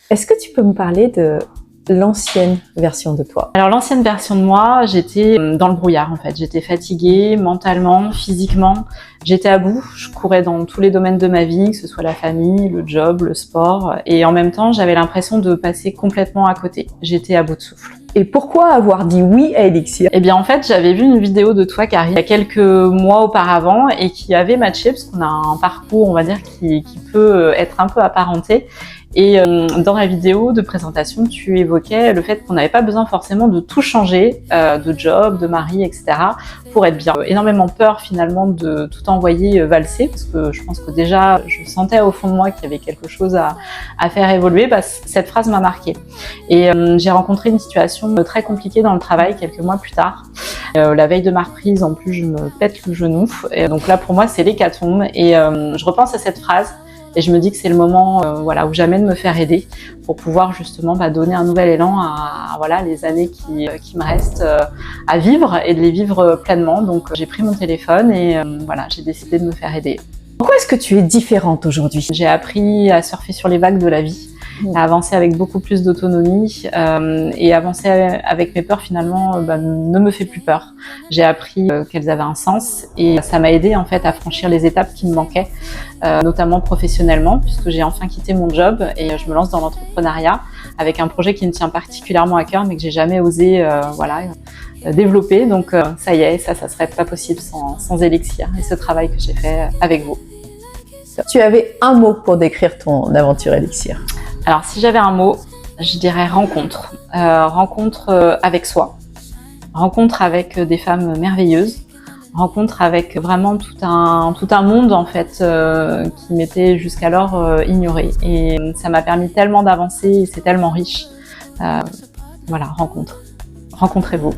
Est-ce que tu peux me parler de l'ancienne version de toi? Alors l'ancienne version de moi, j'étais dans le brouillard en fait. J'étais fatiguée mentalement, physiquement. J'étais à bout. Je courais dans tous les domaines de ma vie, que ce soit la famille, le job, le sport. Et en même temps, j'avais l'impression de passer complètement à côté. J'étais à bout de souffle. Et pourquoi avoir dit oui à Elixir? Eh bien en fait, j'avais vu une vidéo de toi, Carrie, il y a quelques mois auparavant et qui avait matché parce qu'on a un parcours, on va dire, qui peut être un peu apparenté. Et dans la vidéo de présentation, tu évoquais le fait qu'on n'avait pas besoin forcément de tout changer, de job, de mari, etc. pour être bien. Énormément peur finalement de tout envoyer valser, parce que je pense que déjà, je sentais au fond de moi qu'il y avait quelque chose à faire évoluer. Cette phrase m'a marquée. Et j'ai rencontré une situation très compliquée dans le travail quelques mois plus tard. La veille de ma reprise, en plus, je me pète le genou. Et donc là, pour moi, c'est l'hécatombe. Et je repense à cette phrase. Et je me dis que c'est le moment où jamais de me faire aider pour pouvoir justement donner un nouvel élan à les années qui me restent à vivre et de les vivre pleinement. Donc j'ai pris mon téléphone et j'ai décidé de me faire aider. Pourquoi est-ce que tu es différente aujourd'hui? J'ai appris à surfer sur les vagues de la vie, à avancer avec beaucoup plus d'autonomie et avancer avec mes peurs finalement ne me fait plus peur. J'ai appris qu'elles avaient un sens et ça m'a aidé en fait à franchir les étapes qui me manquaient, notamment professionnellement puisque j'ai enfin quitté mon job et je me lance dans l'entrepreneuriat avec un projet qui me tient particulièrement à cœur mais que j'ai jamais osé développer. Donc ça y est, ça serait pas possible sans Elixir et ce travail que j'ai fait avec vous. Tu avais un mot pour décrire ton aventure Elixir. Alors si j'avais un mot, je dirais rencontre. Rencontre avec soi, rencontre avec des femmes merveilleuses, rencontre avec vraiment tout un monde en fait qui m'était jusqu'alors ignoré. Et ça m'a permis tellement d'avancer et c'est tellement riche. Rencontre. Rencontrez-vous.